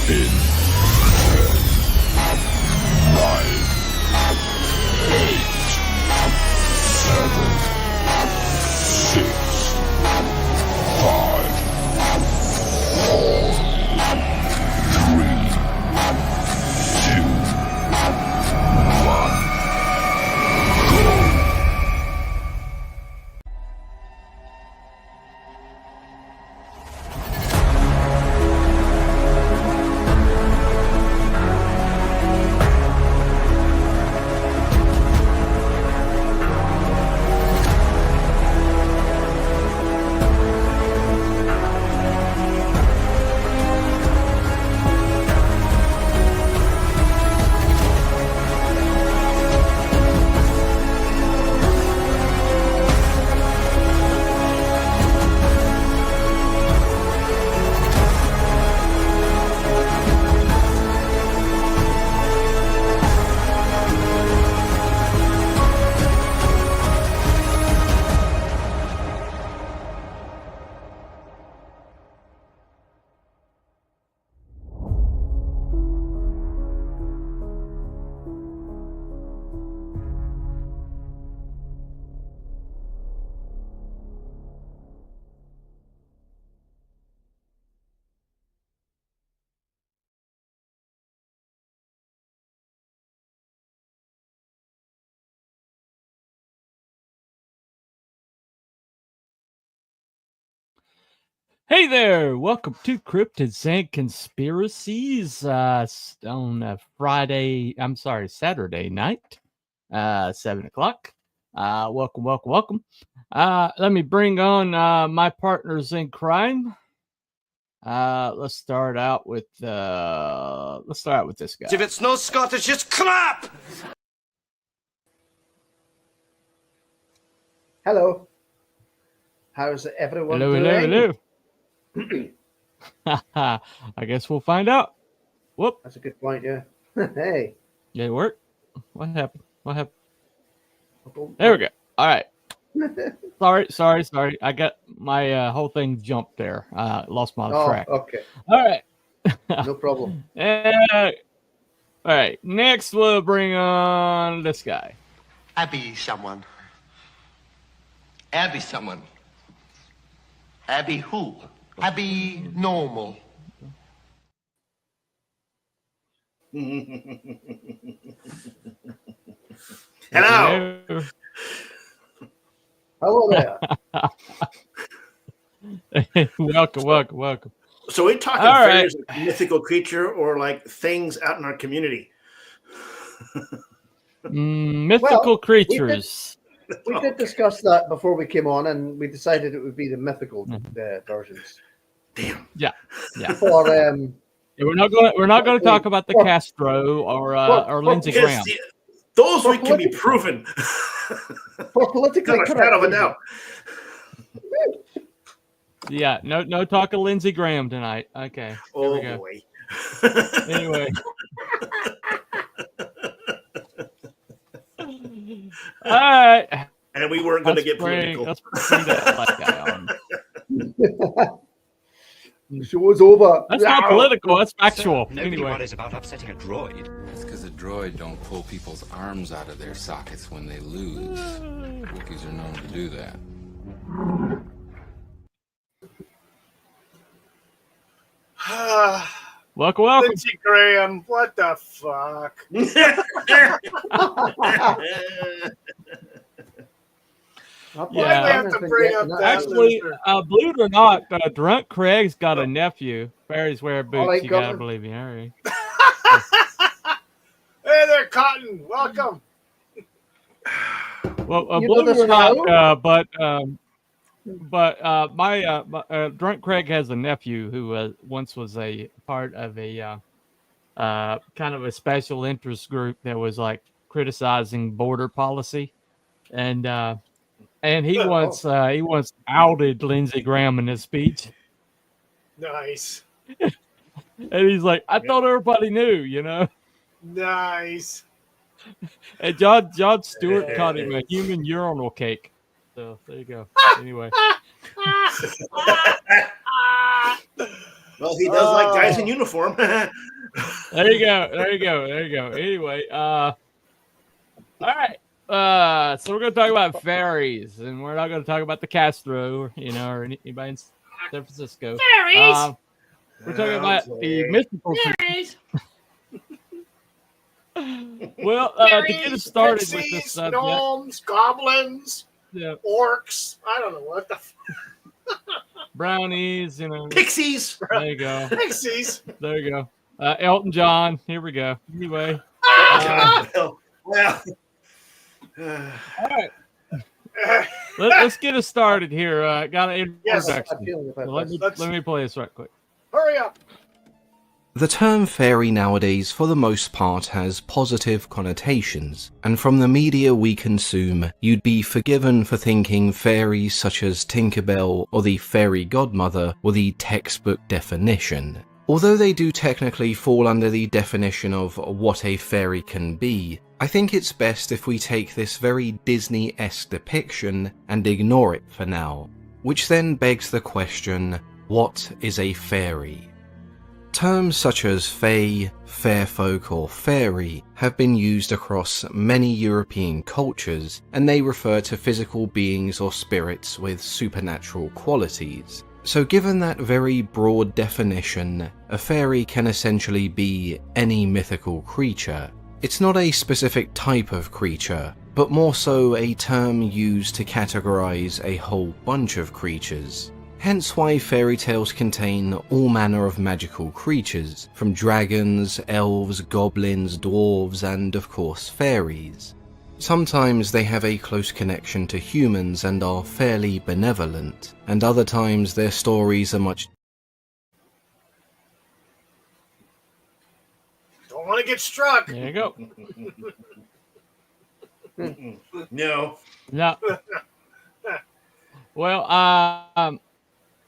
In 9, 8, 7, 6, 5, 4, 3, 2, 1, go. Hey there, welcome to Cryptids and Conspiracies on Saturday night, 7 o'clock. Welcome. Let me bring on my partners in crime. Let's start out with this guy. If it's no Scottish, it's crap! Hello. How's everyone Hello. doing? I guess we'll find out. Whoop. That's a good point, yeah. Hey. Did it work? What happened? There we go. All right. Sorry. I got my whole thing jumped there. Lost my track. Okay. All right. No problem. All right. Next, we'll bring on this guy. Abby someone. Abby who? Abby normal. Hello. Hello there. Welcome. So we talking All fairies like mythical creature or like things out in our community? Mythical creatures. We did discuss that before we came on, and we decided it would be the mythical versions. Damn. Yeah. For We're not going to talk about the Castro or Lindsey Graham. Those we can be proven. For politically Not a correct. shadow of a doubt. Yeah, no talk of Lindsey Graham tonight. Okay. Oh we go. boy. Anyway. All right. And we weren't going to get political. Let's bring that black guy on. The show is over. That's not political. That's factual. Nobody Anyway. worries about upsetting a droid. It's because a droid don't pull people's arms out of their sockets when they lose. Wookiees are known to do that. Welcome. Lindsey Graham, what the fuck? Yeah. Actually, believe it or not, Drunk Craig's got a nephew. Fairies wear boots. right, You gotta Governor. believe me, Harry. Hey there, Cotton. Welcome. Well, You believe let it or us not, my Drunk Craig has a nephew who once was a part of a kind of a special interest group that was like criticizing border policy, and he once outed Lindsey Graham in his speech, Nice. and he's like, "I thought everybody knew, you know." Nice. And John Stewart called him a human urinal cake. So there you go. Anyway. Well, he does like guys in uniform. There you go. There you go. There you go. Anyway, all right. So we're gonna talk about fairies, and we're not gonna talk about the Castro, or anybody in San Francisco. Fairies. We're talking about the mythical Fairies. Well, to get us started with this pixies, subject, gnomes, goblins, yeah, orcs. I don't know what the brownies, Pixies. there you go. pixies. There you go. Elton John. Here we go. Anyway, Well, all right. Let's get us started here. Got an Yes. introduction. I'm feeling about Let this. me play this right quick. Hurry up. The term fairy nowadays for the most part has positive connotations, and from the media we consume, you'd be forgiven for thinking fairies such as Tinkerbell or the fairy godmother were the textbook definition. Although they do technically fall under the definition of what a fairy can be, I think it's best if we take this very Disney-esque depiction and ignore it for now. Which then begs the question, what is a fairy? Terms such as fae, fairfolk or fairy have been used across many European cultures, and they refer to physical beings or spirits with supernatural qualities. So given that very broad definition, a fairy can essentially be any mythical creature. It's not a specific type of creature, but more so a term used to categorize a whole bunch of creatures. Hence why fairy tales contain all manner of magical creatures, from dragons, elves, goblins, dwarves, and of course fairies. Sometimes they have a close connection to humans and are fairly benevolent, and other times their stories are much... Don't want to get struck. There you go. no. No. Well,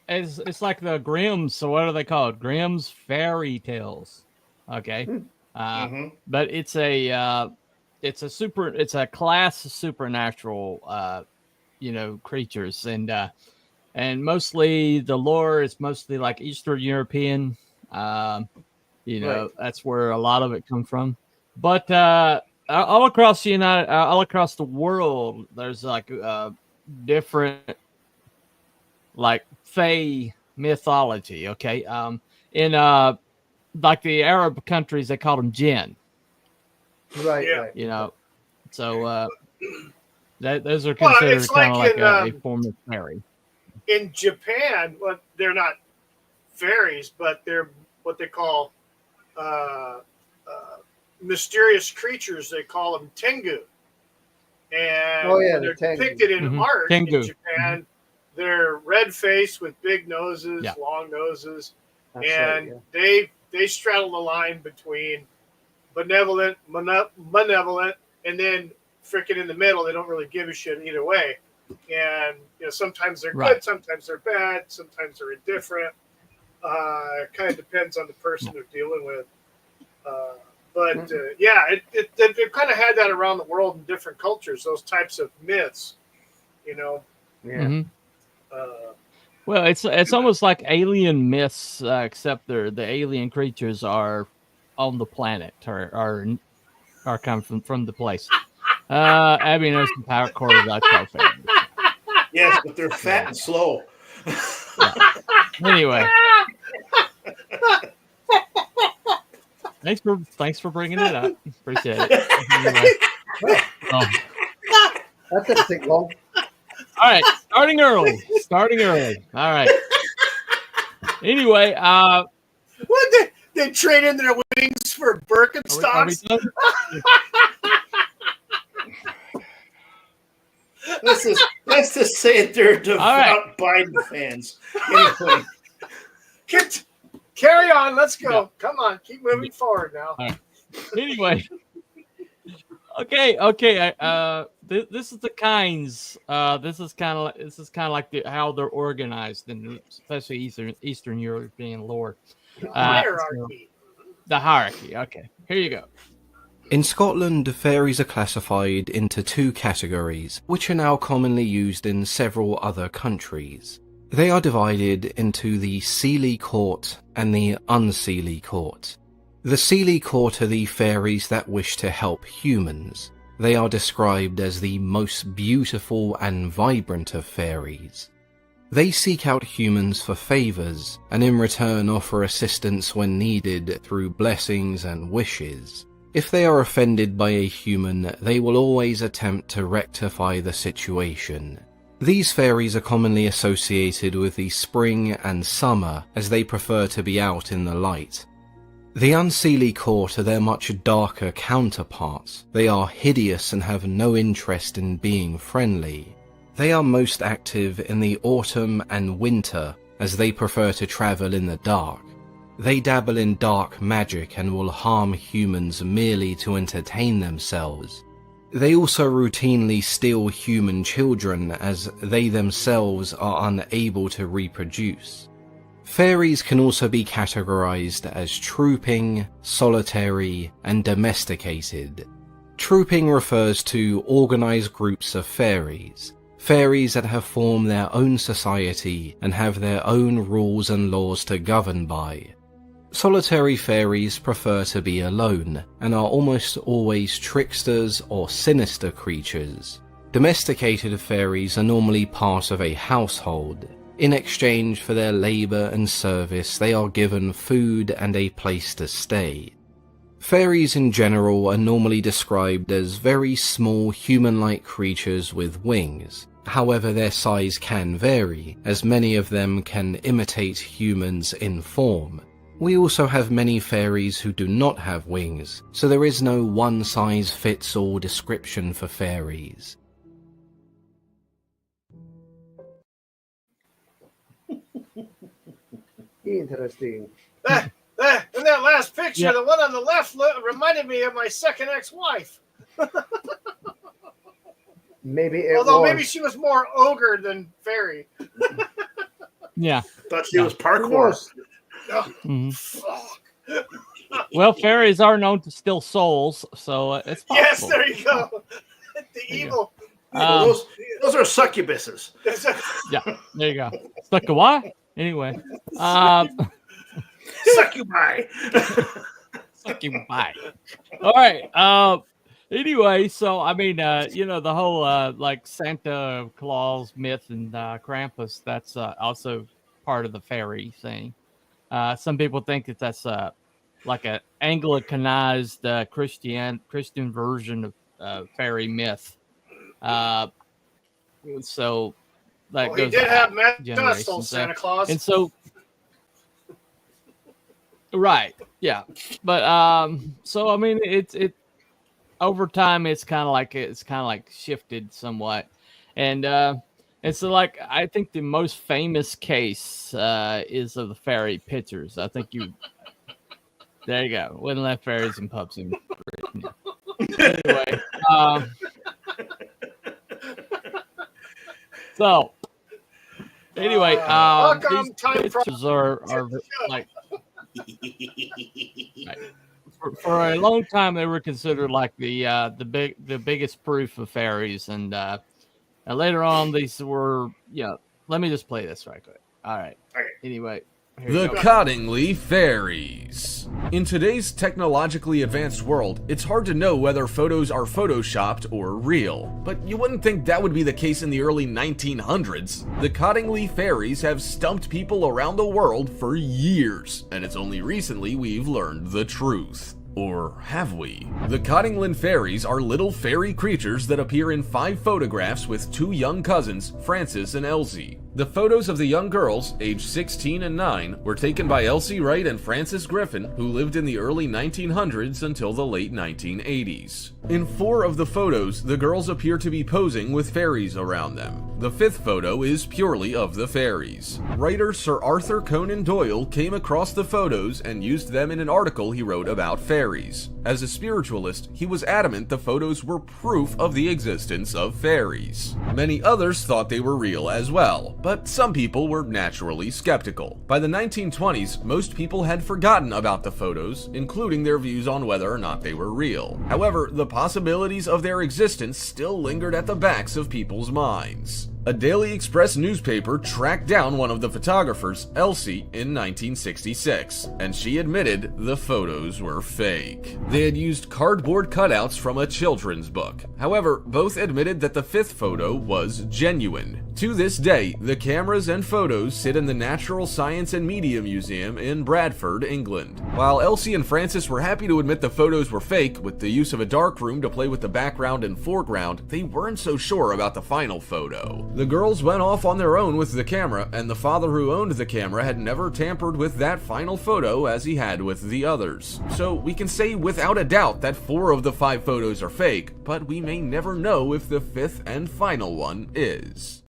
it's like the Grimm's. So what are they called? Grimm's fairy tales. Okay. But it's a class of supernatural creatures, and mostly the lore is mostly like Eastern European. Right. That's where a lot of it comes from. But all across the world, there's like different like fae mythology. Okay. In like the Arab countries, they call them jinn. Right, Yeah. right. So those are considered kind of like a form of fairy. In Japan, well, they're not fairies, but they're what they call mysterious creatures. They call them tengu. And the they're tengu. depicted in art Tengu. in Japan. They're red faced with big noses, Yeah. long noses, That's and right, they straddle the line between benevolent, and then freaking in the middle. They don't really give a shit either way. And sometimes they're Right. good, sometimes they're bad, sometimes they're indifferent. It kind of depends on the person they're dealing with. They've kind of had that around the world in different cultures. Those types of myths, yeah. Mhm. Well, it's almost like alien myths, except the alien creatures are on the planet or are come from the place. Abby knows some power chords. I call fairies. Yes, but they're fat and slow. Anyway, thanks for bringing it up. Appreciate it. Anyway. That didn't take long. All right, starting early. All right. Anyway, what they trade in their wings for are we Birkenstocks? done? Let's just say they're devout right. Biden fans. Anyway, Carry on. Let's go. Come on. Keep moving forward now. All right. Anyway. Okay. This is the kinds. This is kind of like how they're organized, and especially Eastern European lore. Hierarchy. The hierarchy. Okay. Here you go. In Scotland, fairies are classified into two categories, which are now commonly used in several other countries. They are divided into the Seelie Court and the Unseelie Court. The Seelie Court are the fairies that wish to help humans. They are described as the most beautiful and vibrant of fairies. They seek out humans for favours, and in return offer assistance when needed through blessings and wishes. If they are offended by a human, they will always attempt to rectify the situation. These fairies are commonly associated with the spring and summer, as they prefer to be out in the light. The Unseelie Court are their much darker counterparts. They are hideous and have no interest in being friendly. They are most active in the autumn and winter, as they prefer to travel in the dark. They dabble in dark magic and will harm humans merely to entertain themselves. They also routinely steal human children, as they themselves are unable to reproduce. Fairies can also be categorized as trooping, solitary, and domesticated. Trooping refers to organized groups of fairies. Fairies that have formed their own society and have their own rules and laws to govern by. Solitary fairies prefer to be alone, and are almost always tricksters or sinister creatures. Domesticated fairies are normally part of a household. In exchange for their labour and service, they are given food and a place to stay. Fairies in general are normally described as very small human-like creatures with wings. However, their size can vary, as many of them can imitate humans in form. We also have many fairies who do not have wings, so there is no one-size-fits-all description for fairies. Interesting. In that last picture, Yeah. the one on the left reminded me of my second ex-wife. Maybe it Although was. maybe she was more ogre than fairy. Yeah. Thought she was Who parkour. knows? Oh, Mhm. fuck. Well, fairies are known to steal souls, so it's possible. Yes, there you go. The you evil. Well, those are succubuses. Yeah, there you go. Stuck a what? Anyway, Succubi. fucking bye. All right. Anyway, so I mean, the whole like Santa Claus myth and Krampus, that's also part of the fairy thing. Some people think that that's like an Anglicanized Christian version of fairy myth. So that He goes did have back dust, generations. old Santa Claus. And so, right, yeah, but so I mean, it over time, it's kind of like shifted somewhat, and so like I think the most famous case is of the fairy pictures. I think there you go. Wouldn't let fairies and pups in. Anyway, so anyway, welcome, these time pictures are like for a long time they were considered like the biggest proof of fairies, and later on these were Let me just play this right quick. All right. Okay. Anyway. The Cottingley Fairies. In today's technologically advanced world, it's hard to know whether photos are photoshopped or real. But you wouldn't think that would be the case in the early 1900s. The Cottingley Fairies have stumped people around the world for years, and it's only recently we've learned the truth. Or have we? The Cottingley Fairies are little fairy creatures that appear in 5 photographs with 2 young cousins, Frances and Elsie. The photos of the young girls, aged 16 and 9, were taken by Elsie Wright and Frances Griffin, who lived in the early 1900s until the late 1980s. In 4 of the photos, the girls appear to be posing with fairies around them. The 5th photo is purely of the fairies. Writer Sir Arthur Conan Doyle came across the photos and used them in an article he wrote about fairies. As a spiritualist, he was adamant the photos were proof of the existence of fairies. Many others thought they were real as well, but some people were naturally skeptical. By the 1920s, most people had forgotten about the photos, including their views on whether or not they were real. However, the possibilities of their existence still lingered at the backs of people's minds. A Daily Express newspaper tracked down one of the photographers, Elsie, in 1966, and she admitted the photos were fake. They had used cardboard cutouts from a children's book. However, both admitted that the fifth photo was genuine. To this day, the cameras and photos sit in the Natural Science and Media Museum in Bradford, England. While Elsie and Francis were happy to admit the photos were fake, with the use of a darkroom to play with the background and foreground, they weren't so sure about the final photo. The girls went off on their own with the camera, and the father who owned the camera had never tampered with that final photo as he had with the others. So we can say without a doubt that 4 of the 5 photos are fake, but we may never know if the 5th and final one is.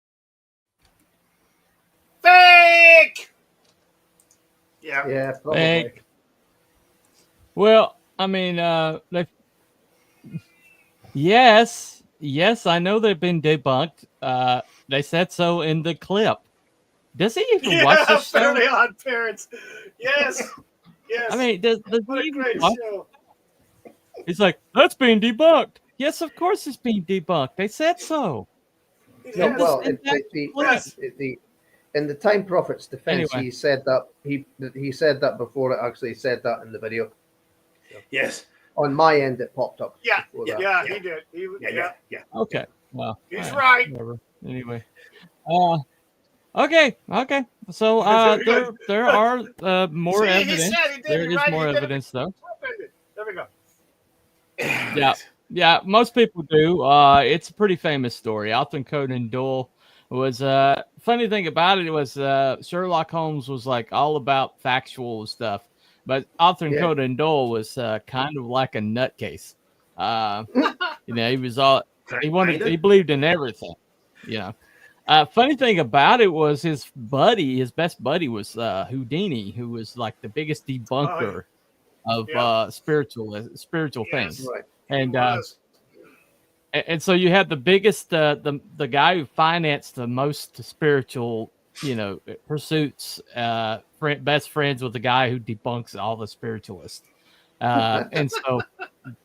Fake! Yeah. Yeah, probably. Fake. Well, I mean, yes, I know they've been debunked. They said so in the clip. Does he even watch this show? Fairly Odd Parents. Yes. Yes. I mean, does what he a even great watch? show. He's like, that's being debunked. Yes, of course it's being debunked. They said so. No, Yes. well, Yes. in the Time Prophet's defense, Anyway. he said that before it actually said that in the video. Yes. On my end, it popped up. Yeah. before Yeah, that. he did. Yeah. Okay. Well, He's all right. Whatever. Anyway. Okay. So there are more See, he evidence. said he did There it is right, more he did it evidence though. There we go. Yeah, most people do. It's a pretty famous story. Arthur Conan Doyle was funny thing about it was Sherlock Holmes was like all about factual stuff, but Arthur Conan Doyle was kind of like a nutcase. He was he believed in everything. Funny thing about it was his best buddy was Houdini, who was like the biggest debunker of spiritual things. Right. And so you have the biggest the guy who financed the most spiritual pursuits, best friends with the guy who debunks all the spiritualists, and so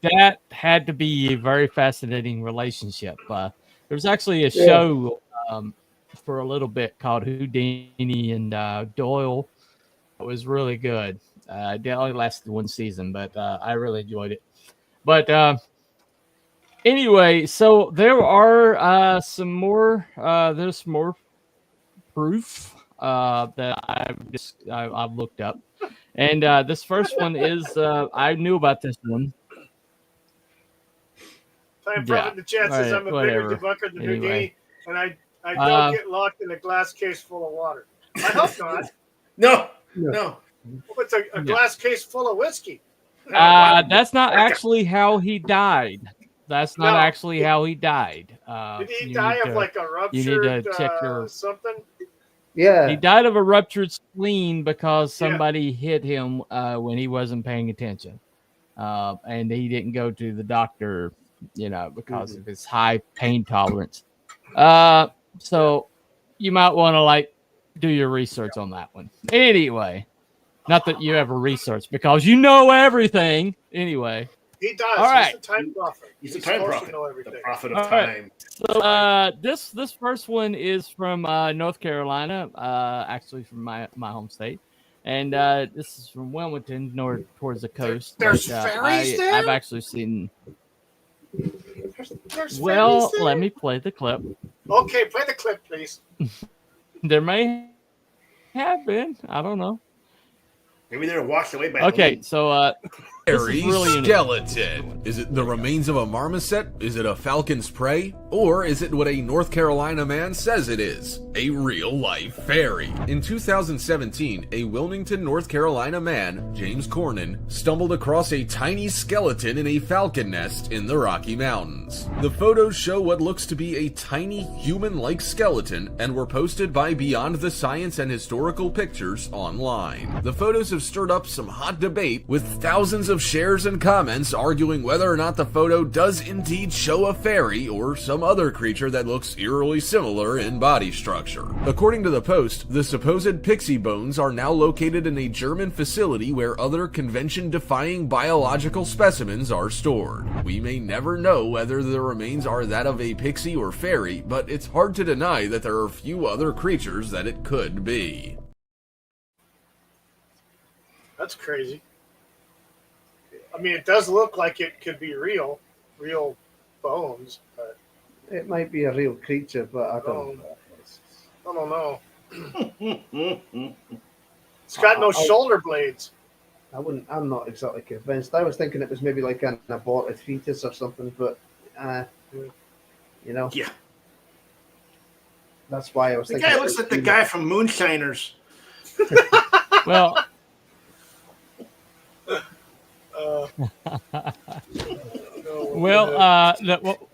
that had to be a very fascinating relationship. There was actually a show for a little bit called Houdini and Doyle. It was really good. It only lasted 1 season, but I really enjoyed it. But anyway, so there are some more. There's more proof that I've looked up, and this first one is I knew about this one. Time Prophet in the chat says I'm a bigger debunker than Houdini, and I don't get locked in a glass case full of water. I hope not. No. It's a glass case full of whiskey. That's not actually how he died. That's not actually how he died. Did he die of like a ruptured you need to check something? Yeah. He died of a ruptured spleen because somebody hit him when he wasn't paying attention. And he didn't go to the doctor, because of his high pain tolerance. So you might want to do your research on that one. Anyway, not that you ever research because you know everything. Anyway. He does. All right. He's the time prophet. He's the time prophet. The prophet of time. So this first one is from North Carolina, actually from my home state, and this is from Wilmington, north towards the coast. There's fairies there? I've actually seen. There's Well, fairies there? let me play the clip. Okay, play the clip, please. There may have been. I don't know. Maybe they're washed away by Okay, so Fairy really skeleton. Is it the remains of a marmoset? Is it a falcon's prey? Or is it what a North Carolina man says it is? A real-life fairy. In 2017, a Wilmington, North Carolina man, James Cornyn, stumbled across a tiny skeleton in a falcon nest in the Rocky Mountains. The photos show what looks to be a tiny human-like skeleton and were posted by Beyond the Science and Historical Pictures online. The photos have stirred up some hot debate, with thousands of shares and comments arguing whether or not the photo does indeed show a fairy or some some other creature that looks eerily similar in body structure. According to the Post, the supposed pixie bones are now located in a German facility where other convention-defying biological specimens are stored. We may never know whether the remains are that of a pixie or fairy, but it's hard to deny that there are few other creatures that it could be. That's crazy. I mean, it does look like it could be real bones, but It might be a real creature, but I don't know. I don't know. It's got no shoulder blades. I'm not exactly convinced. I was thinking it was maybe like an aborted fetus or something, but you know. Yeah. That's why I was The thinking. guy looks like the guy from Moonshiners. Well, what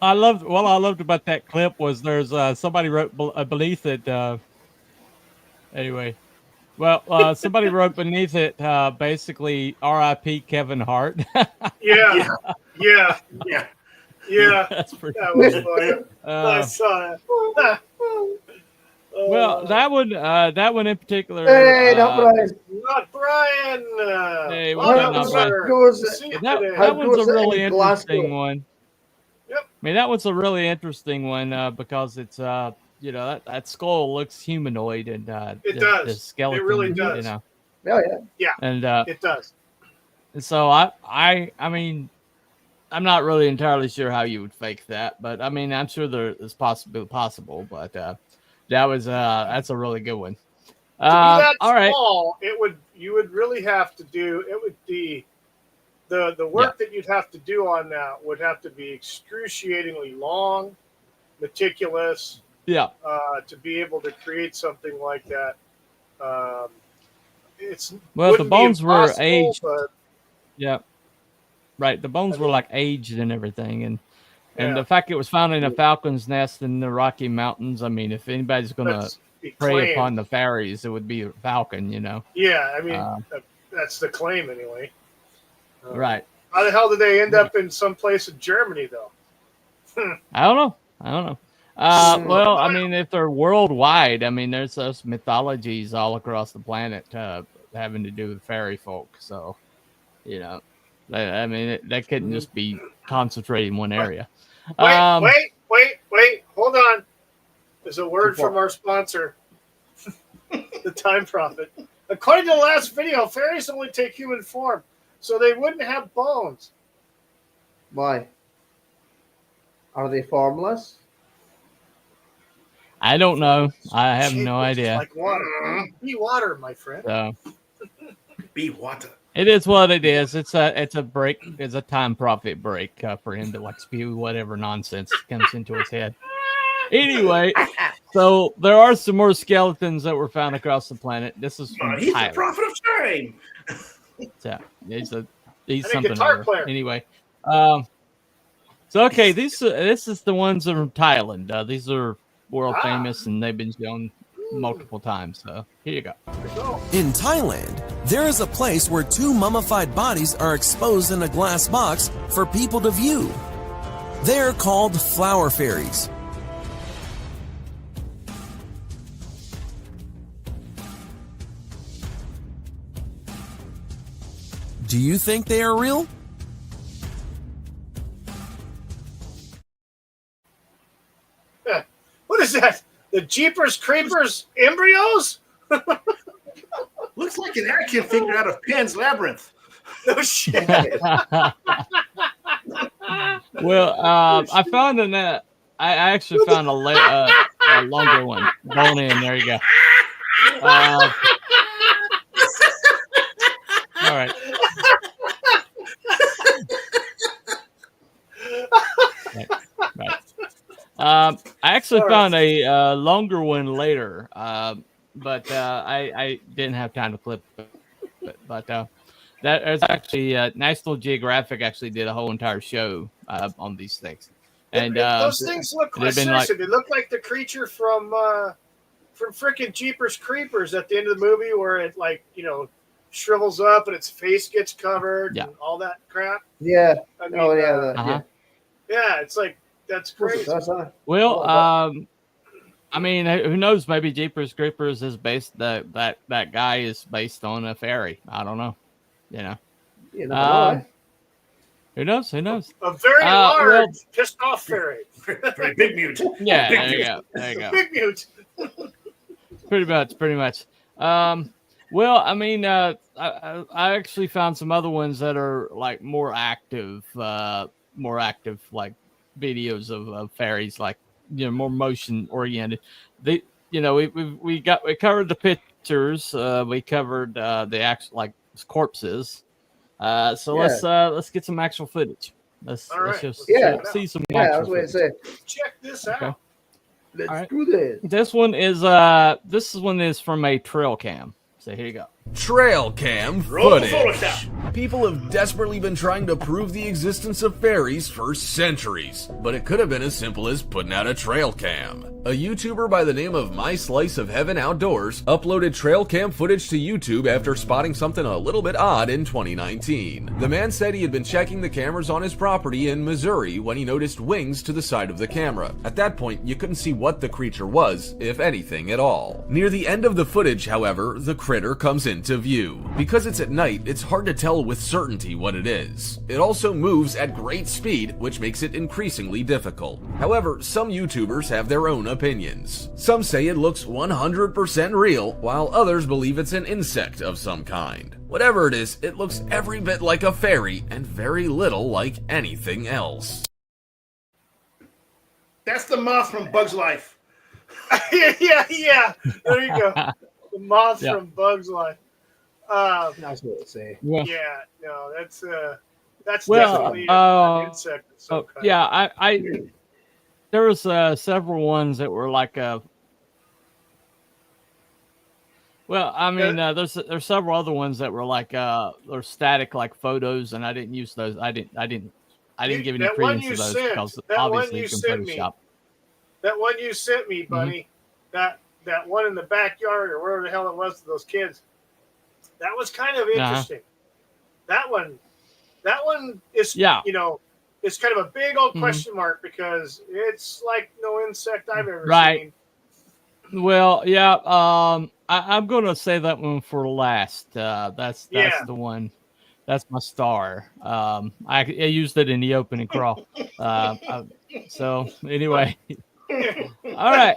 I loved about that clip was there's somebody wrote beneath it. Anyway, somebody wrote beneath it basically R.I.P. Kevin Hart. Yeah. That's pretty. That was funny. I saw that. Well, that one in particular. Hey, not Brian. Not Brian. Hey, what's up, not Brian? That one's a really interesting one. Yep. I mean, that one's a really interesting one because it's that skull looks humanoid and it does. The skeleton, it really does. Yeah. And it does. And so I mean, I'm not really entirely sure how you would fake that, but I mean, I'm sure there is possible, but that's a really good one. To be that all right. small, you would really have to do it would be the work that you'd have to do on that would have to be excruciatingly long, meticulous. Yeah. To be able to create something like that. The bones were aged. But... Yeah. Right. The bones were like aged and everything. And the fact it was found in a falcon's nest in the Rocky Mountains. I mean, if anybody's going to prey upon the fairies, it would be a falcon, you know? Yeah. I mean, that's the claim anyway. Right. How the hell did they end up in some place in Germany, though? I don't know. Well, I mean, if they're worldwide, I mean, there's those mythologies all across the planet having to do with fairy folk. So, you know, I mean, that couldn't just be concentrated in one area. Wait. Hold on. There's a word from our sponsor, the Time Prophet. According to the last video, fairies only take human form, so they wouldn't have bones. Why? Are they formless? I don't know. I have no idea. Like water. Be water, my friend. So, be water. It is what it is. It's a break. It's a Time Prophet break for him to like spew whatever nonsense comes into his head. Anyway, so there are some more skeletons that were found across the planet. This is from he's Thailand. the prophet of time. So he's And a something. guitar player. Anyway, so okay, this is the ones from Thailand. These are world famous, and they've been shown multiple times. So here you go. In Thailand, there is a place where two mummified bodies are exposed in a glass box for people to view. They're called flower fairies. Do you think they are real? What is that? The Jeepers Creepers embryos? Looks like an action figure out of Pan's Labyrinth. No shit. Well, I found I actually found a longer one. Bone in. There you go. All right. Right. I actually found a longer one later, but I didn't have time to clip it. But that is actually National Geographic actually did a whole entire show on these things. And those things look like, seriously, they look like the creature from frickin' Jeepers Creepers at the end of the movie where it shrivels up and its face gets covered and all that crap. Yeah. I mean, yeah. yeah, it's like That's Of course it crazy. does, huh? Well, Oh, I mean, who knows? Maybe Jeepers Creepers is based that guy is based on a fairy. I don't know. You know. you never know, eh? Who knows? Who knows? A very large, well, pissed off fairy. Very big mute. Yeah, Big there you mute. go. There you go. Big mute. Pretty much. Well, I mean, I actually found some other ones that are like more active like videos of fairies, like more motion oriented. We covered the pictures, we covered the actual like corpses. So Yeah. let's get some actual footage. Let's right, just Yeah. see some Yeah, I actual was going to footage. say, Check this Okay. out. let's All right. do this. This one is from a trail cam. So here you go. Trail cam Roll the footage. Photoshop. People have desperately been trying to prove the existence of fairies for centuries, but it could have been as simple as putting out a trail cam. A YouTuber by the name of My Slice of Heaven Outdoors uploaded trail cam footage to YouTube after spotting something a little bit odd in 2019. The man said he had been checking the cameras on his property in Missouri when he noticed wings to the side of the camera. At that point, you couldn't see what the creature was, if anything at all. Near the end of the footage, however, the critter comes into view. Because it's at night, it's hard to tell with certainty what it is. It also moves at great speed, which makes it increasingly difficult. However, some YouTubers have their own opinions. Some say it looks 100% real, while others believe it's an insect of some kind. Whatever it is, it looks every bit like a fairy and very little like anything else. That's the moth from Bug's Life. yeah. There you go. The moth Yeah. from Bug's Life. That's what it say. Yeah. Yeah, no, that's Well, definitely an insect of some kind. yeah, I there was several ones that were like well, I mean, there's several other ones that were like they're static like photos, and I didn't use those. I didn't give any That one credence you to those sent, because that one obviously you you can sent me. Photoshop. That one you sent me, buddy, that one in the backyard or wherever the hell it was to those kids, that was kind of interesting. That one is, it's kind of a big old question mark because it's like no insect I've ever seen. Well, yeah, I'm going to say that one for last. That's the one. That's my star. I used it in the opening crawl. So anyway, all right.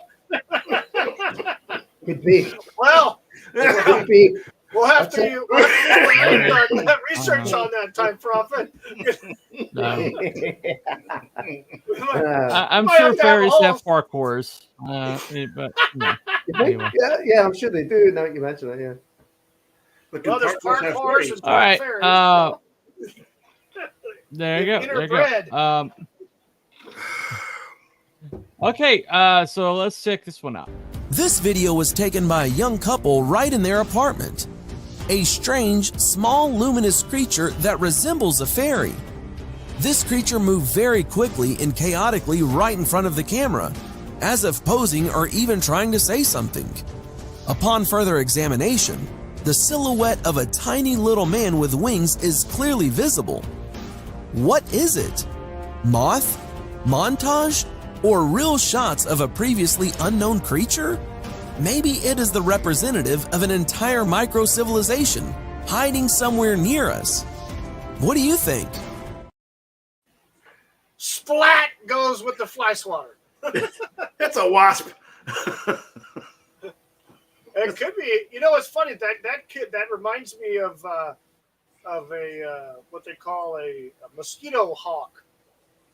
Could be. Well, Could be. we'll have to do research on that, Time Prophet. I'm sure fairies have parkours, but anyway. Yeah, I'm sure they do. Now that you mention it, yeah. But Well, there's parkours and All right. fairies. There you go. There you Interbred. go. Okay, so let's check this one out. This video was taken by a young couple right in their apartment. A strange, small, luminous creature that resembles a fairy. This creature moved very quickly and chaotically right in front of the camera, as if posing or even trying to say something. Upon further examination, the silhouette of a tiny little man with wings is clearly visible. What is it? Moth? Montage? Or real shots of a previously unknown creature? Maybe it is the representative of an entire micro-civilization hiding somewhere near us. What do you think? Splat goes with the fly swatter. That's a wasp. It could be. You know, it's funny that reminds me of a what they call a mosquito hawk.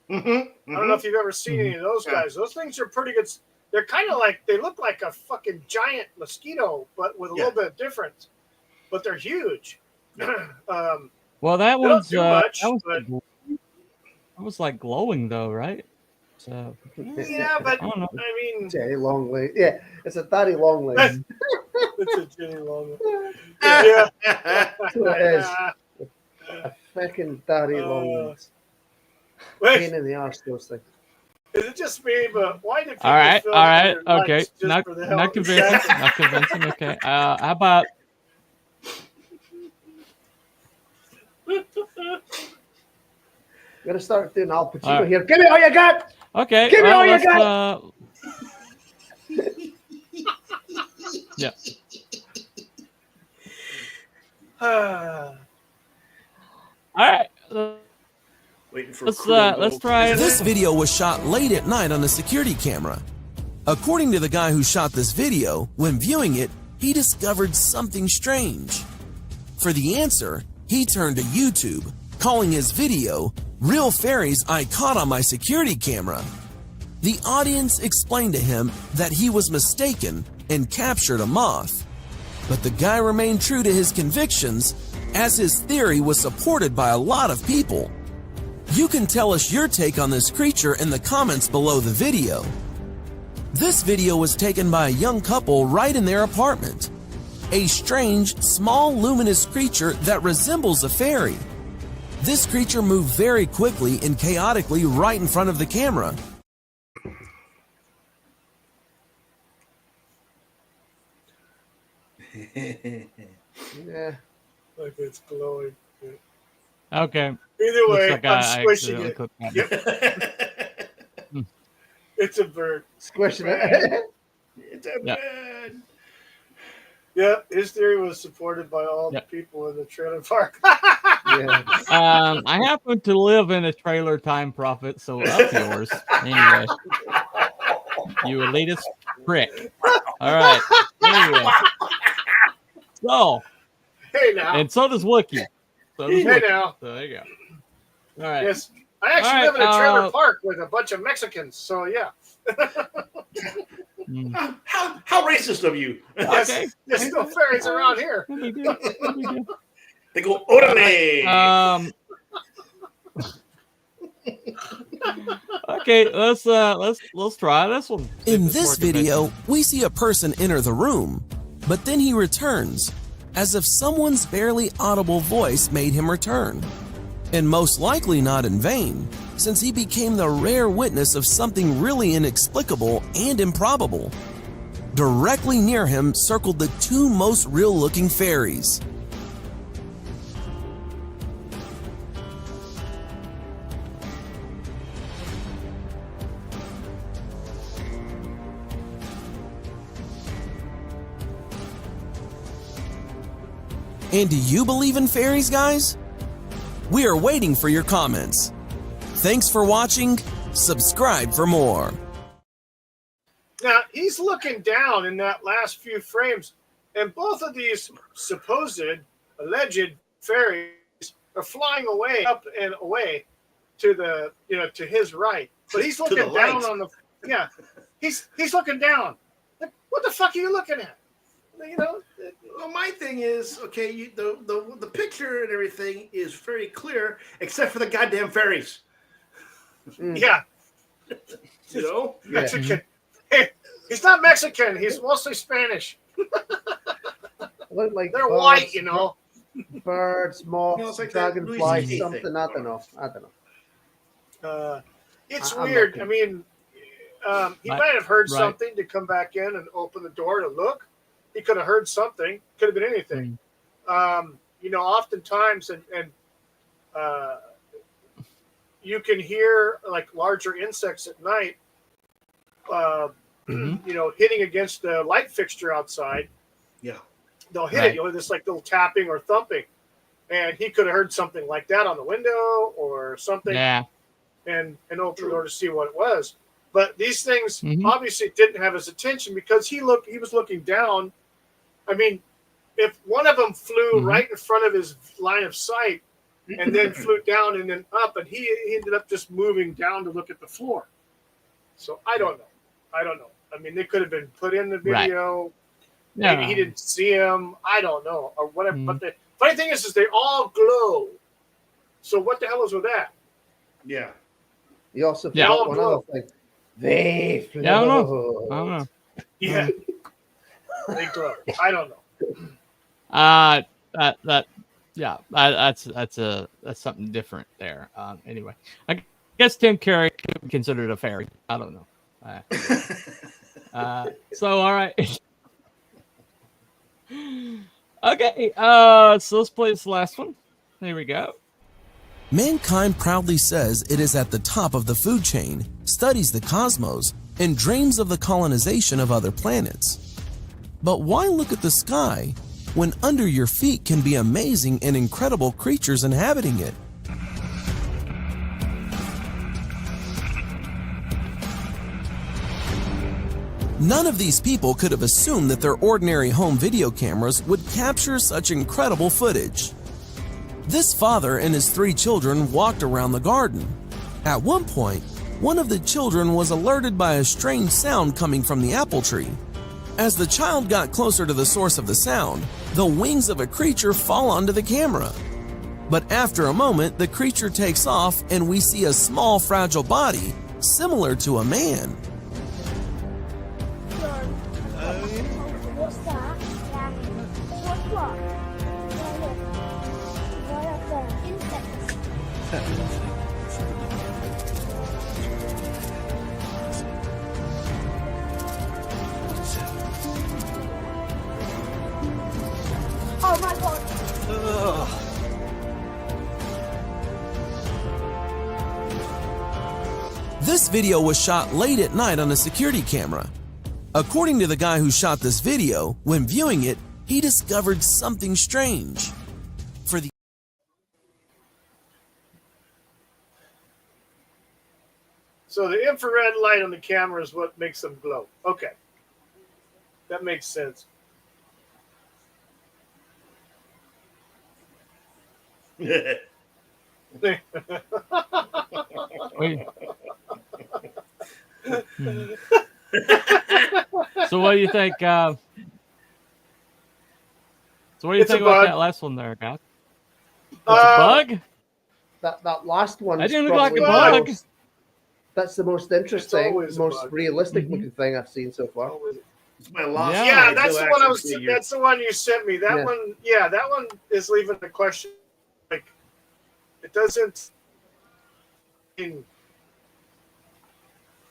I don't know if you've ever seen any of those guys. Those things are pretty good. They're kind of like, they look like a fucking giant mosquito, but with a little bit of difference. But they're huge. Well, that one's much, that was like glowing though, right? So yeah, but I don't know. I mean, Jenny long leg. Yeah, it's a daddy long leg. it's a Jenny long leg. Yeah, That's what it is. A fucking daddy long legs. Pain in the arse, those things. Is it just me? But why did people All right, okay. just Not for the hell of convincing. it? Not convincing. Okay. How about? I'm gonna start doing Al Pacino here. Give me all you got. Okay. Give me well, all you let's, got. Yeah. Ah. All right. Waiting for Let's try it. This video was shot late at night on a security camera. According to the guy who shot this video, when viewing it, he discovered something strange. For the answer, he turned to YouTube, calling his video, "Real Fairies I Caught on My Security Camera." The audience explained to him that he was mistaken and captured a moth. But the guy remained true to his convictions, as his theory was supported by a lot of people. You can tell us your take on this creature in the comments below the video. This video was taken by a young couple right in their apartment. A strange, small, luminous creature that resembles a fairy. This creature moved very quickly and chaotically right in front of the camera. Yeah. Like it's glowing. Okay. Either way, Looks like I'm I squishing accidentally it. clicked that. Yep. It's a bird. Squishing it. It's a Yeah. bird. Yeah, his theory was supported by all the people in the trailer park. Yeah. I happen to live in a trailer, Time Prophet, so up yours. Anyway. You elitist prick. All right. Anyway. So. Hey now. And so does Wookie. So does Hey Wookie. now. So there you go. All right. Yes. I actually All right, live in a trailer park with a bunch of Mexicans, so yeah. How racist of you? Okay. There's no fairies around here. They go, orale. Okay, let's try this one. In this video, we see a person enter the room, but then he returns, as if someone's barely audible voice made him return. And most likely not in vain, since he became the rare witness of something really inexplicable and improbable. Directly near him circled the two most real-looking fairies. And do you believe in fairies, guys? We are waiting for your comments. Thanks for watching. Subscribe for more. Now, he's looking down in that last few frames, and both of these supposed, alleged fairies are flying away, up and away to the, to his right. But he's looking down light. on the, he's looking down. Like, what the fuck are you looking at? Well, my thing is, okay, the picture and everything is very clear, except for the goddamn fairies. Yeah. Mexican. Yeah. Hey, he's not Mexican. He's mostly Spanish. Look like They're birds, white, Birds, moths, it's like that Louis dragonflies, C.K. something. thing. I don't know. It's I'm weird. looking. I mean, he Right. might have heard Right. something to come back in and open the door to look. He could have heard something. Could have been anything. Oftentimes, and you can hear like larger insects at night, hitting against the light fixture outside. Yeah. They'll hit Right. it, this like little tapping or thumping. And he could have heard something like that on the window or something. Yeah. And open the door to see what it was. But these things Mhm. obviously didn't have his attention because he was looking down. I mean, if one of them flew right in front of his line of sight and then flew down and then up, and he ended up just moving down to look at the floor. So I don't know. I mean, they could have been put in the video. Yeah. Maybe he didn't see him. I don't know, or whatever. But the funny thing is they all glow. So what the hell is with that? Yeah. You also Yeah. forgot one other thing. They float. Yeah, I don't know. Yeah, they glow. I don't know. That's something different there. Anyway, I guess Tim Curry could be considered a fairy. I don't know. So all right. Okay. So let's play this last one. Here we go. Mankind proudly says it is at the top of the food chain, studies the cosmos and dreams of the colonization of other planets. But why look at the sky when under your feet can be amazing and incredible creatures inhabiting it? None of these people could have assumed that their ordinary home video cameras would capture such incredible footage. This father and his 3 children walked around the garden. At one point, one of the children was alerted by a strange sound coming from the apple tree. As the child got closer to the source of the sound, the wings of a creature fall onto the camera. But after a moment, the creature takes off and we see a small, fragile body similar to a man. What's that? What's what? What are the insects? Oh my god. This video was shot late at night on a security camera. According to the guy who shot this video, when viewing it, he discovered something strange. For the So the infrared light on the camera is what makes them glow. Okay. That makes sense. Wait. So what do you think? So what do you think about that last one there, guys? It's a bug? That last one. I didn't look like a bug. That's the most interesting, always a most bug. realistic looking thing I've seen so far. It's my lost. Yeah, eye, that's Bill the one I action was. figure. That's the one you sent me. That Yeah. one. Yeah, that one is leaving the question. Like, it doesn't. Yeah,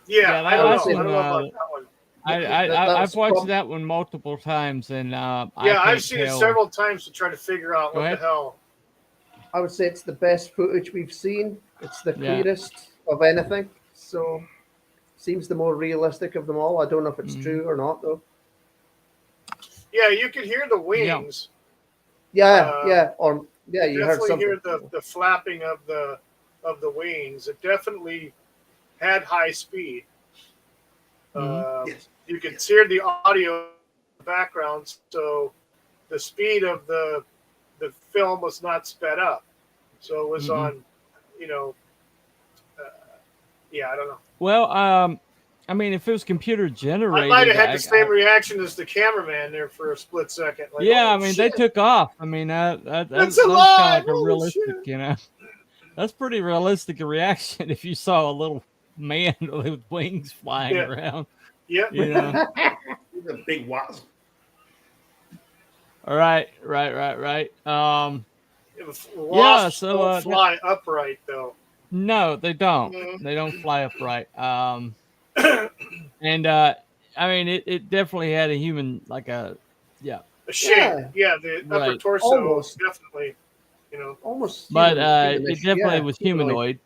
Yeah, I don't know. that I don't know one, about that one. I've watched that one multiple times, and Yeah, I I've can't seen it tell. several times to try to figure out Go what ahead. the hell. I would say it's the best footage we've seen. It's the Yeah. clearest of anything. So seems the more realistic of them all. I don't know if it's true or not though. Yeah, you can hear the wings. Yeah, Uh, you heard Definitely something. hear the flapping of the wings. It definitely had high speed. Yes. You could hear the audio in the background, so the speed of the film was not sped up. So it was on, yeah, I don't know. Well, I mean, if it was computer generated, I might have had the same reaction as the cameraman there for a split second. Like, yeah, oh, I mean, shit. they took off. I mean, that That's was alive! kind of like a Holy realistic, shit. you know. That's pretty realistic reaction if you saw a little man with wings flying Yeah. around. Yep. You know. He's a big wasp. All right. Wasps so, don't fly upright though. No, they don't. Mhm. They don't fly upright. And I mean, it definitely had a human, like a, yeah. The shape, yeah, the upper Right. torso Almost. definitely, Almost. But human-ish. it definitely Yeah, was humanoid.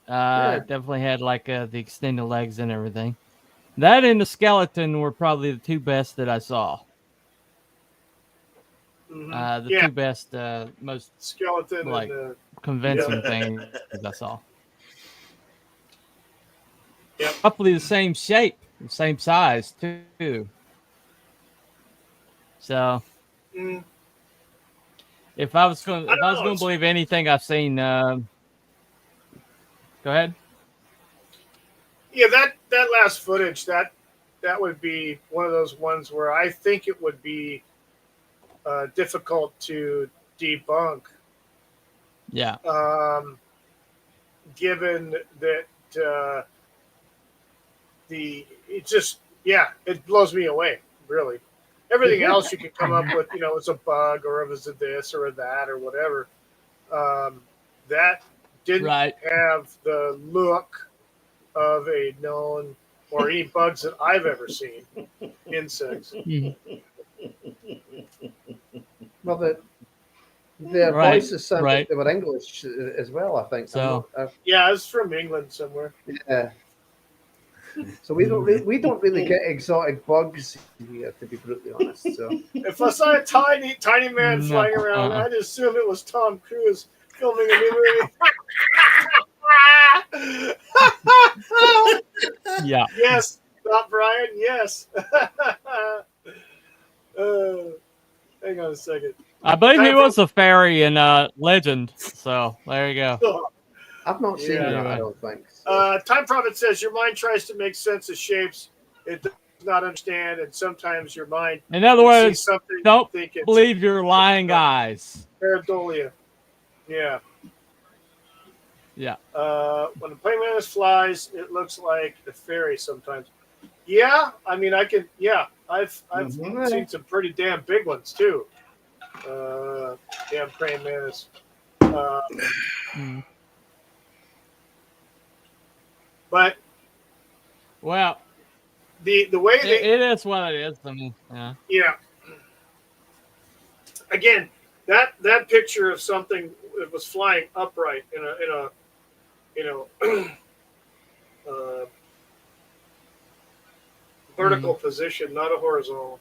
Yeah. It definitely had like the extended legs and everything. That and the skeleton were probably the two best that I saw. The Yeah. two best, most skeleton like and convincing Yeah. things I saw. Yep. Roughly the same shape, the same size too. So Mm. if I was going I don't know, to it's- believe anything I've seen, go ahead. yeah, that last footage that would be one of those ones where I think it would be difficult to debunk, Yeah. given that it blows me away, really. Everything else you can come up with, it's a bug or it was a this or a that or whatever. That didn't Right. have the look of a known or any bugs that I've ever seen. Insects. Well, their Right, voices sounded right. like they were English as well. I think. So- Yeah, it's from England somewhere. Yeah. So we don't really get exotic bugs here, to be brutally honest. So If I saw a tiny man No, flying around, I'd assume it was Tom Cruise filming a new movie. Yeah. Yes, not Brian. Yes. Hang on a second. I believe he was a fairy in Legend. So there you go. I've not seen Yeah. that. I don't think. Time Prophet says your mind tries to make sense of shapes it does not understand, and sometimes your mind. In other sees words, something don't you think it's believe your lying eyes. pareidolia. Yeah. Yeah. When a praying mantis flies, it looks like a fairy sometimes. Yeah, I mean, I can. Yeah, I've seen some pretty damn big ones too. Damn praying mantis. But well, the way it is what it is. I mean, yeah. Again, that picture of something that was flying upright in a vertical position, not a horizontal.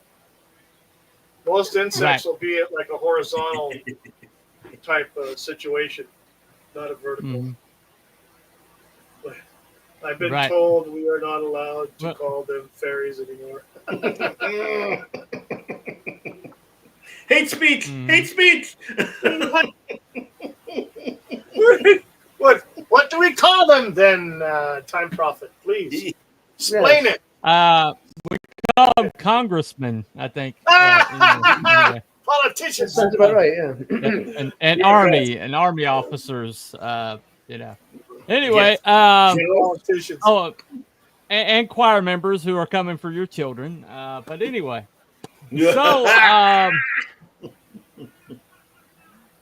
Most insects will be at like a horizontal type of situation, not a vertical. But I've been told we are not allowed to call them fairies anymore. Hate speech! Hate speech! What do we call them then, Time Prophet? Please explain it. We call them congressmen, I think. Anyway. Politicians. Sounds about right. Yeah. And army officers. Anyway, politicians. And choir members who are coming for your children. But anyway,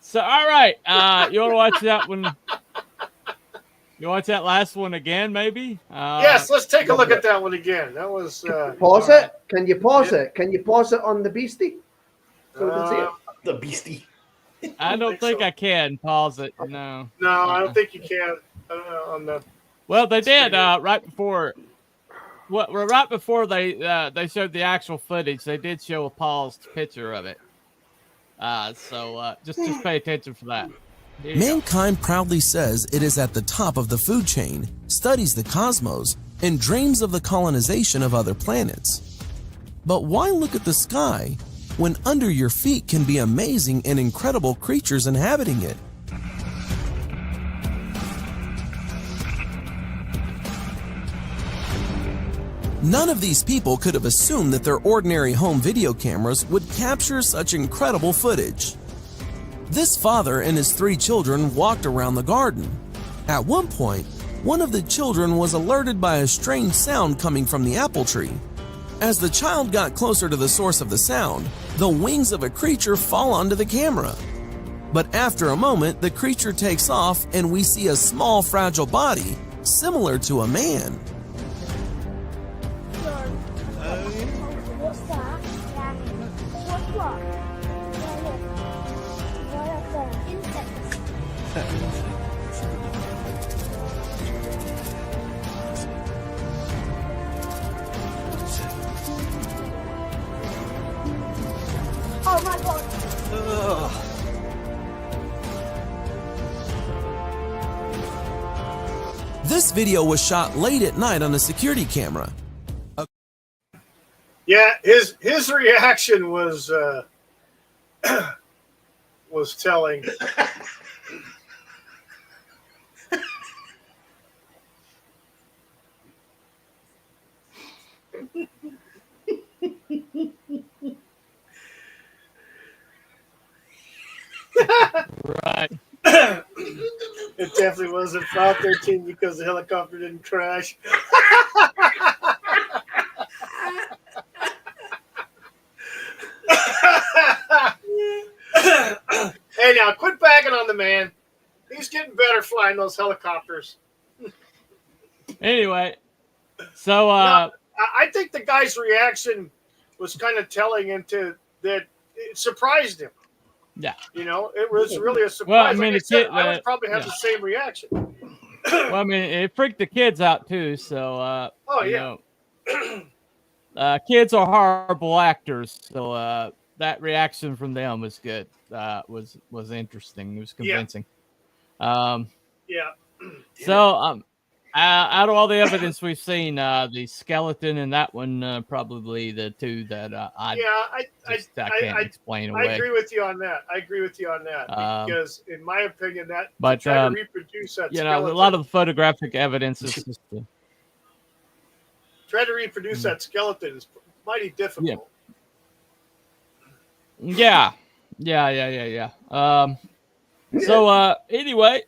so all right. You want to watch that one? You watch that last one again, maybe? Yes, let's take a look at that one again. That was pause it. Right. Can you pause it? Can you pause it on the beastie? So we can see it. The beastie. I don't think I can pause it. No. No, I don't think you can. On the. Well, they did right before. Right before they showed the actual footage, they did show a paused picture of it. So just pay attention for that. Mankind proudly says it is at the top of the food chain, studies the cosmos, and dreams of the colonization of other planets. But why look at the sky when under your feet can be amazing and incredible creatures inhabiting it? None of these people could have assumed that their ordinary home video cameras would capture such incredible footage. This father and his 3 children walked around the garden. At one point, one of the children was alerted by a strange sound coming from the apple tree. As the child got closer to the source of the sound, the wings of a creature fall onto the camera. But after a moment, the creature takes off and we see a small, fragile body, similar to a man. What's that? What's what? Insects. Oh my god. This video was shot late at night on a security camera. Yeah, his reaction was telling. Right. It definitely wasn't File 13 because the helicopter didn't crash. Hey, now quit bagging on the man. He's getting better flying those helicopters. Anyway, so now, I think the guy's reaction was kind of telling into that. It surprised him. Yeah, you know, it was really a surprise. Well, I mean, like I would probably have the same reaction. Well, I mean, it freaked the kids out too. So, Oh, you yeah. know, kids are horrible actors. So that reaction from them was good. Was interesting. It was Yeah. convincing. Yeah. So out of all the evidence we've seen, the skeleton and that one probably the two that I can't explain I away. agree with you on that. Because, in my opinion, to But try to reproduce that you know, skeleton, a lot of the photographic evidence is just try to reproduce that skeleton is mighty difficult. yeah. So anyway,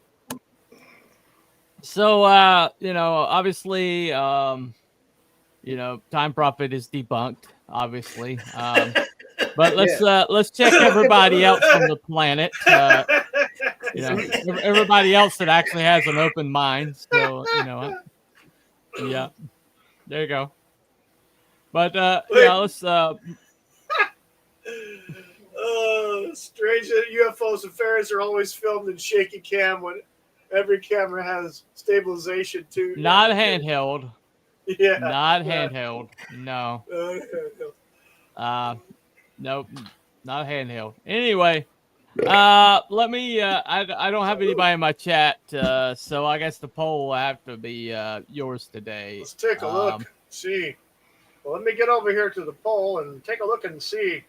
so you know, obviously, you know, Time Prophet is debunked, obviously. But let's check everybody else on the planet. You know, everybody else that actually has an open mind. So you know, yeah, there you go. But yeah, let's. Strange that UFOs and fairies are always filmed in shaky cam when every camera has stabilization too. Not handheld. Yeah. Not handheld. No. No. Nope. Not handheld. Anyway, let me. I don't have anybody in my chat, so I guess the poll will have to be yours today. Let's take a look. See. Well, let me get over here to the poll and take a look and see.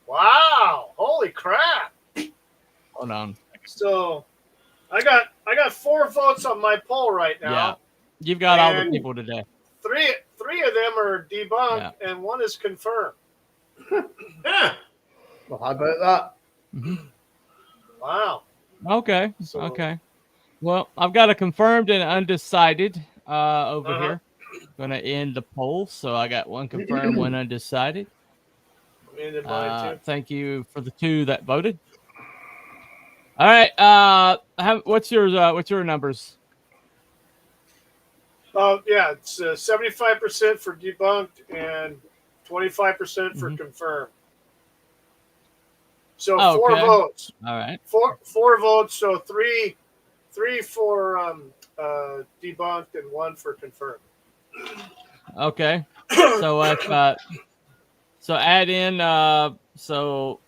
Wow! Holy crap! Hold on. So, I got 4 votes on my poll right now. Yeah, you've got all the people today. Three of them are debunked, and 1 is confirmed. Yeah. Well, how about that? Mm-hmm. Wow. Okay. Okay. Well, I've got a confirmed and undecided over here. Gonna end the poll, so I got 1 confirmed, 1 undecided. Thank you for the 2 that voted. All right. What's your numbers? Yeah, it's 75% for debunked and 25% for confirmed. So 4 votes. All right. 4 votes. So three for debunked and 1 for confirmed. Okay. So so add in so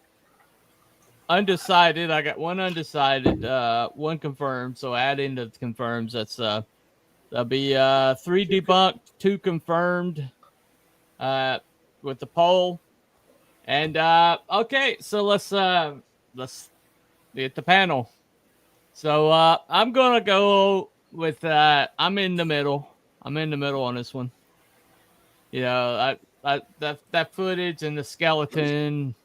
undecided. I got 1 undecided, 1 confirmed. So add into the confirms. That's that'll be 3 debunked, 2 confirmed with the poll. And okay, so let's get the panel. So I'm gonna go with I'm in the middle. I'm in the middle on this one. You know, that footage and the skeleton,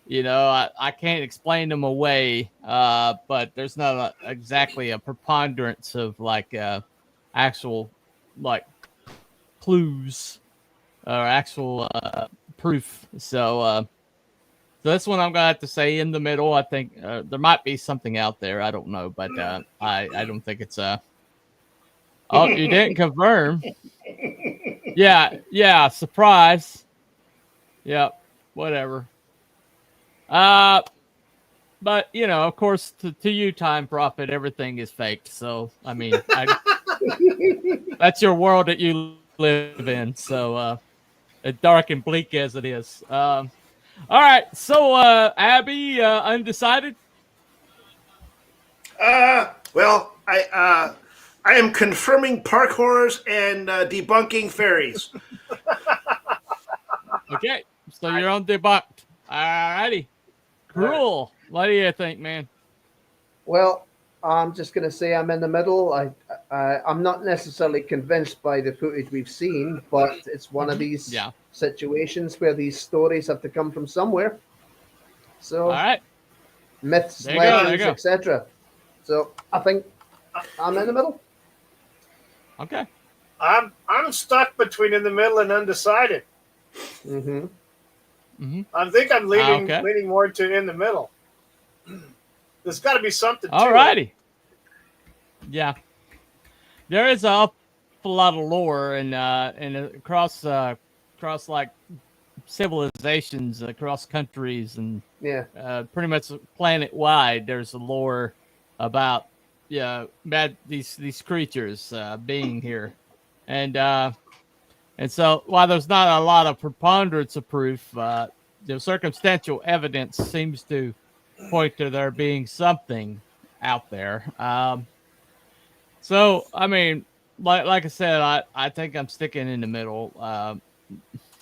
you know, I can't explain them away, but there's not exactly a preponderance of like actual like clues or actual proof. So this one I'm gonna have to say in the middle. I think there might be something out there. I don't know, but I don't think it's Oh, you didn't confirm. Yeah, surprise. Yeah, whatever. But you know, of course, to you, Time Prophet, everything is fake. So I mean, that's your world that you live in. So dark and bleak as it is. All right, so Abby, undecided. Well, I am confirming park horrors and debunking fairies. Okay, so you're on debunked. Alrighty. Cool. What do you think, man? Well, I'm just going to say I'm in the middle. I'm not necessarily convinced by the footage we've seen, but it's one of these situations where these stories have to come from somewhere. So, all right, myths, legends, etc. So I think I'm in the middle. Okay. I'm stuck between in the middle and undecided. Mm-hmm. Mm-hmm. I think I'm leaning more to in the middle. There's got to be something. All righty. Yeah, there is an awful lot of lore and across like civilizations, across countries, and pretty much planet wide. There's a lore about these creatures being here, and so while there's not a lot of preponderance of proof, the circumstantial evidence seems to point to there being something out there. So I mean, like I said, I think I'm sticking in the middle.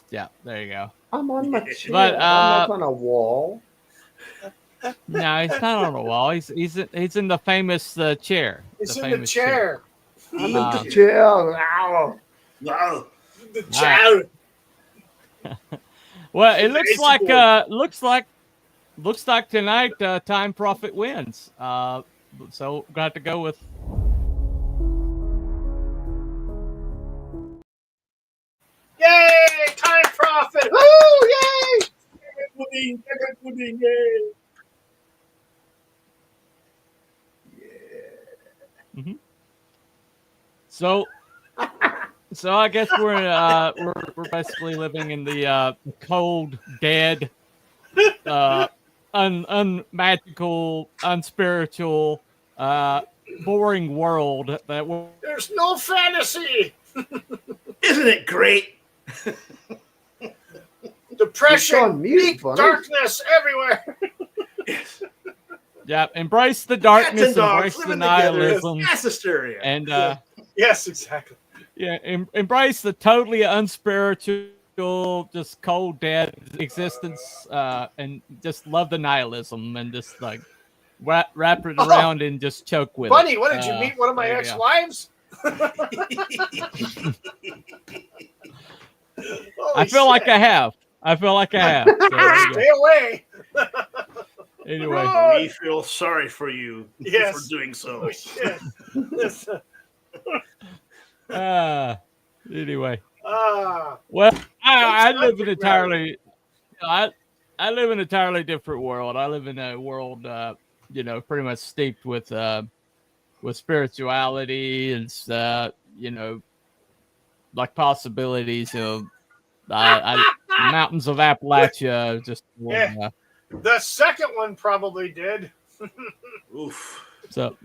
Yeah, there you go. I'm on my chair. But I'm not on a wall. No, he's not on a wall. He's in the famous chair. He's in the chair. I'm in the chair. Wow. Wow. The chair. Well, it looks like tonight Time Prophet wins. So got to go with. Yay! Time Prophet! Woo! Yay! Pudding, pudding, yay! Mm-hmm. So I guess we're basically living in the cold, dead, unmagical, unspiritual, boring world that we're. There's no fantasy. Isn't it great? Depression, deep darkness everywhere. Yeah, embrace the darkness, embrace the nihilism, and yes, exactly. Yeah, embrace the totally unspiritual, just cold, dead existence, and just love the nihilism, and just like wrap it around and just choke with Bunny, it. what did you meet one of my ex-wives? I feel like I have. So, stay away. Anyway, we feel sorry for you for doing so. Oh, shit. Anyway. Ah. Well, I live in entirely. I live in an entirely different world. I live in a world, pretty much steeped with spirituality and like possibilities of mountains of Appalachia. Just the second one probably did. Oof. So.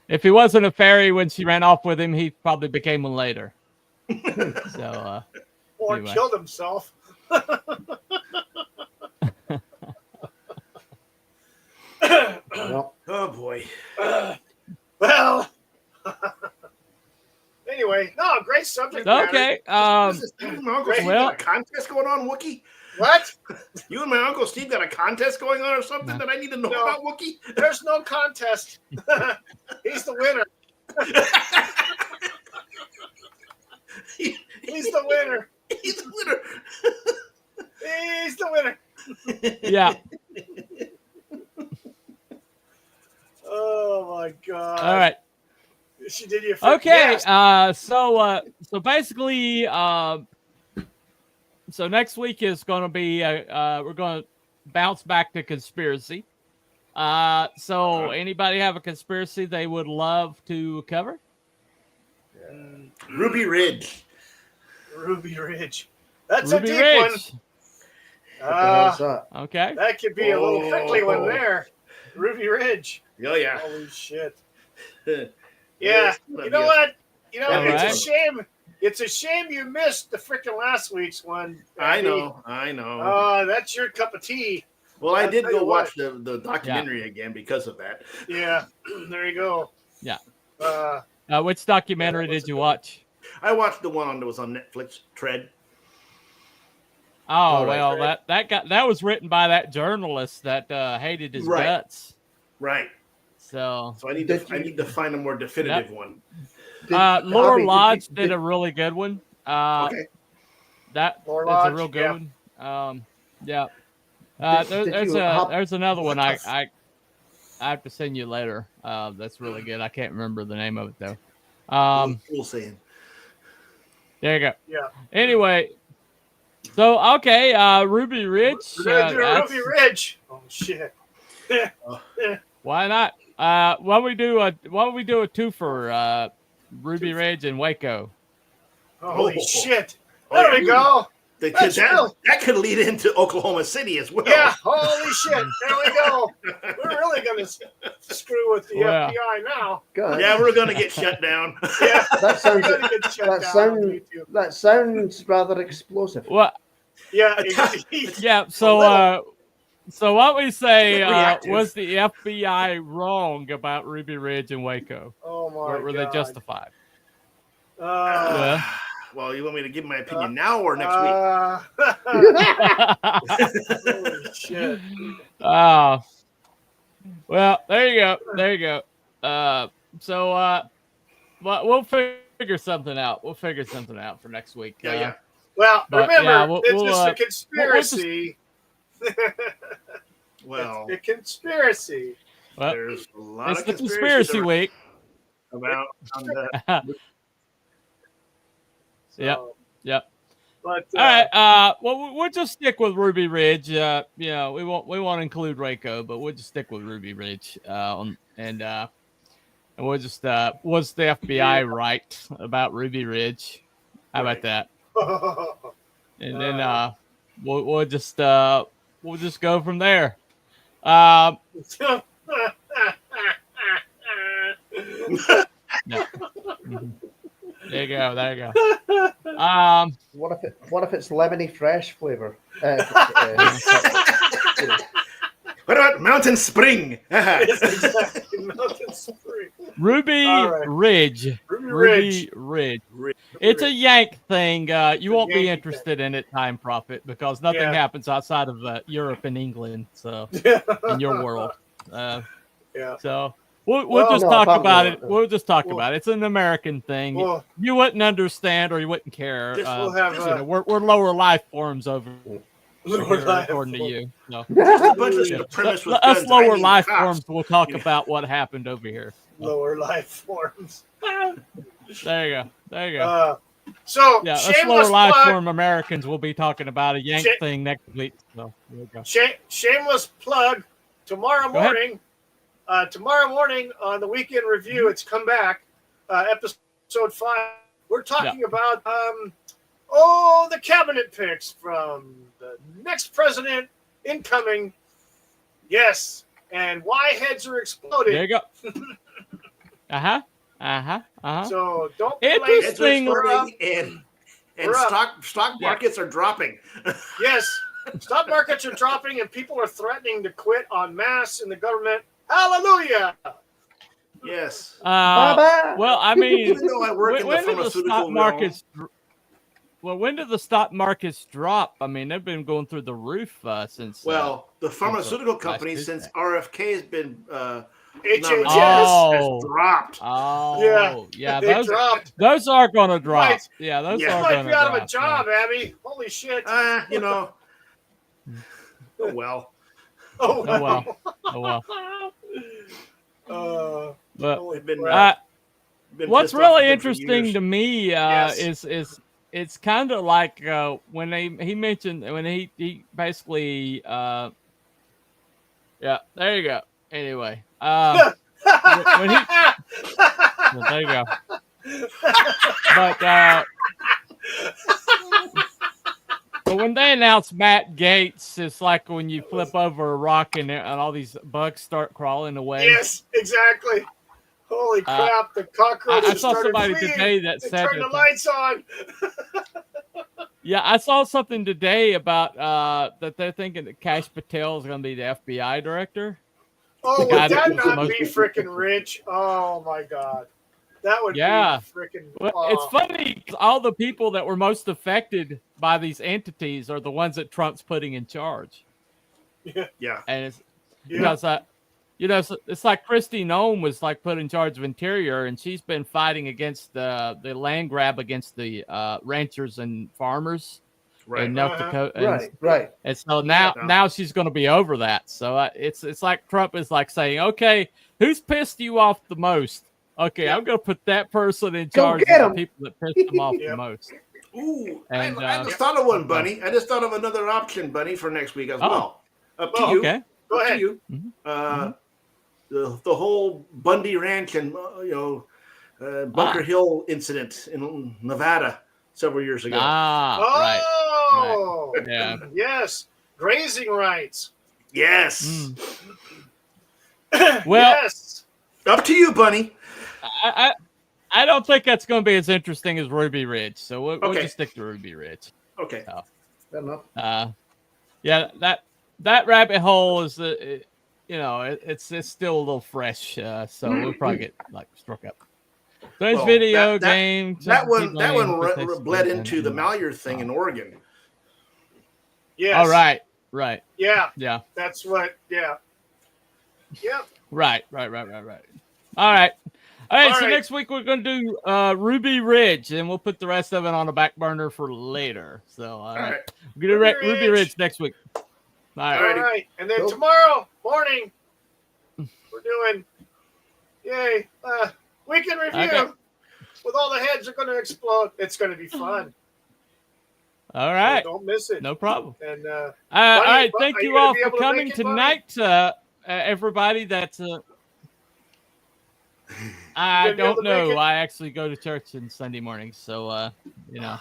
If he wasn't a fairy when she ran off with him, he probably became one later. So, or anyway. killed himself. Oh boy. Well. Anyway, no, great subject matter. Okay. You and my Uncle Steve got a contest going on, Wookie? What? You and my Uncle Steve got a contest going on or something that I need to know about, Wookie? There's no contest. He's the winner. He's the winner. He's the winner. He's the winner. Yeah. Oh my God. All right. She did you. Okay. Yes. So basically, so next week is going to be we're going to bounce back to conspiracy. So anybody have a conspiracy they would love to cover? Ruby Ridge. Ruby Ridge. That's Ruby a deep Ridge. one. Okay. That could be a little prickly one there. Ruby Ridge. Oh yeah. Holy shit. Yeah. You know what? You know, it's a shame. It's a shame you missed the freaking last week's one. I know. That's your cup of tea. Well, I did go watch the documentary again because of that. Yeah. There you go. Yeah. Which documentary did you watch? I watched the one that was on Netflix, Tread. Oh, well, that was written by that journalist that hated his guts. Right. So I need to find a more definitive one. Laura Lodge did a really good one. Okay. That's a real good one. Yeah. There's another one I have to send you later. That's really good. I can't remember the name of it though. We'll see. There you go. Yeah. Anyway, so okay, Ruby Ridge. Ruby Ridge. Oh shit. Why not? Why don't we do a twofer? Ruby Ridge and Waco. Holy shit! There we go. Because that could lead into Oklahoma City as well. Yeah, holy shit. There we go. We're really going to screw with the FBI now. Good. Yeah, we're going to get shut down. Yeah, that sounds rather explosive. What? Yeah. Yeah. So what we say was the FBI wrong about Ruby Ridge and Waco? Oh my God. Were they justified? Well, you want me to give my opinion now or next week? Holy shit. Well, there you go. There you go. But we'll figure something out. We'll figure something out for next week. Yeah. Well, remember, it's just a conspiracy. Well, it's a conspiracy. Well, there's a lot it's of the conspiracy week. About Yep. But all right. Well, we'll just stick with Ruby Ridge. We won't include Waco, but we'll just stick with Ruby Ridge. And we'll just was the FBI right about Ruby Ridge? How about that? And then we'll just go from there. No. Mm-hmm. There you go. What if it's lemony fresh flavor? What about Mountain Spring? Yes, exactly. Mountain Spring. Ruby Ridge. Ruby Ridge. It's a Yank thing. You won't be interested in it, Time Prophet, because nothing happens outside of Europe and England. So in your world. So we'll just talk about it. We'll just talk about it. It's an American thing. You wouldn't understand or you wouldn't care. We're lower life forms over here, according to you. No. Us lower life forms will talk about what happened over here. Lower life forms. There you go. So us lower life form Americans will be talking about a Yank thing next week. So there you go. Shameless plug. Tomorrow morning on the Weekend Review, it's come back, episode 5. We're talking about the cabinet picks from the next president incoming. Yes, and why heads are exploding. There you go. So don't interesting. And stock markets are dropping. Yes, stock markets are dropping, and people are threatening to quit en masse in the government. Hallelujah. Yes. Well, I mean, even though I work in the pharmaceutical markets. Well, when did the stock markets drop? I mean, they've been going through the roof since. Well, the pharmaceutical companies, since RFK has been HHS dropped. Oh, yeah, they dropped. Those are going to drop. Those are going to drop. You might be out of a job, Abby. Holy shit. Oh well. What's really interesting to me is it's kind of like when he mentioned when he basically there you go. Anyway, when he there you go. But when they announced Matt Gaetz, it's like when you flip over a rock and all these bugs start crawling away. Yes, exactly. Holy crap! The cockroaches I saw somebody fleeing. today that said turn the lights on. Yeah, I saw something today about that they're thinking that Kash Patel is going to be the FBI director. Oh, would that not be freaking rich? Oh my God, that would be freaking. Well, it's funny. All the people that were most affected by these entities are the ones that Trump's putting in charge. Yeah, and it's because it's like Kristi Noem was like put in charge of Interior, and she's been fighting against the land grab against the ranchers and farmers in North Dakota. Right. And so now she's going to be over that. So it's like Trump is like saying, okay, who's pissed you off the most? Okay, I'm going to put that person in charge of the people that pissed them off the most. Ooh, I just thought of one, Bunny. I just thought of another option, Bunny, for next week as well. Up to you. Okay. Go ahead. The whole Bundy Ranch and Bunker Hill incident in Nevada. several years ago. Oh, right. Yeah. Yes, grazing rights. Yes. Well, yes. Up to you, Bunny. I don't think that's going to be as interesting as Ruby Ridge, so we'll Okay. just stick to Ruby Ridge. Okay. So, Fair enough. yeah, that rabbit hole is it's still a little fresh, so we'll probably get like struck up. There's Well, video that games. one bled into the Malheur thing in Oregon. Yes. All right. Right. Yeah. Yeah. That's what. Yeah. Yep. Right. All right. All right. So next week we're going to do Ruby Ridge, and we'll put the rest of it on the back burner for later. So, all right. We're going to do Ruby Ridge next week. All right. And then tomorrow morning, we're doing, weekend review with all the heads are going to explode. It's going to be fun. All right. So don't miss it. No problem. And all right. Thank you all for coming it, tonight, everybody. That's I don't know. I actually go to church on Sunday mornings, so Yeah.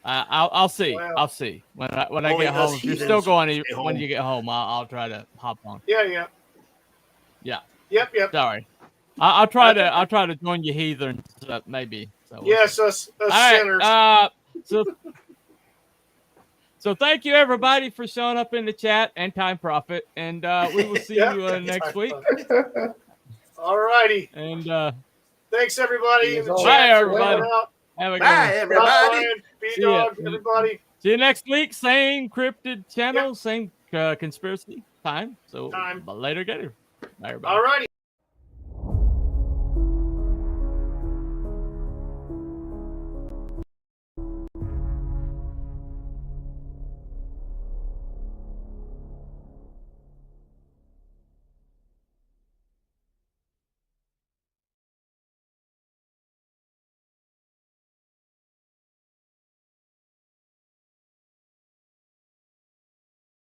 I'll see. Well, I'll see when I get home. If you're still going when you get home, I'll try to hop on. Yeah. Yep. Sorry, I'll try to join you heathens maybe. So yes, us sinners. So thank you everybody for showing up in the chat and Time Prophet, and we will see you next week. All righty. And thanks everybody in the chat. Bye everybody. Have a good Bye everybody. B-Dog, everybody. See you next week. Same Cryptid channel, same conspiracy time. So later, get it. Bye everybody. All righty.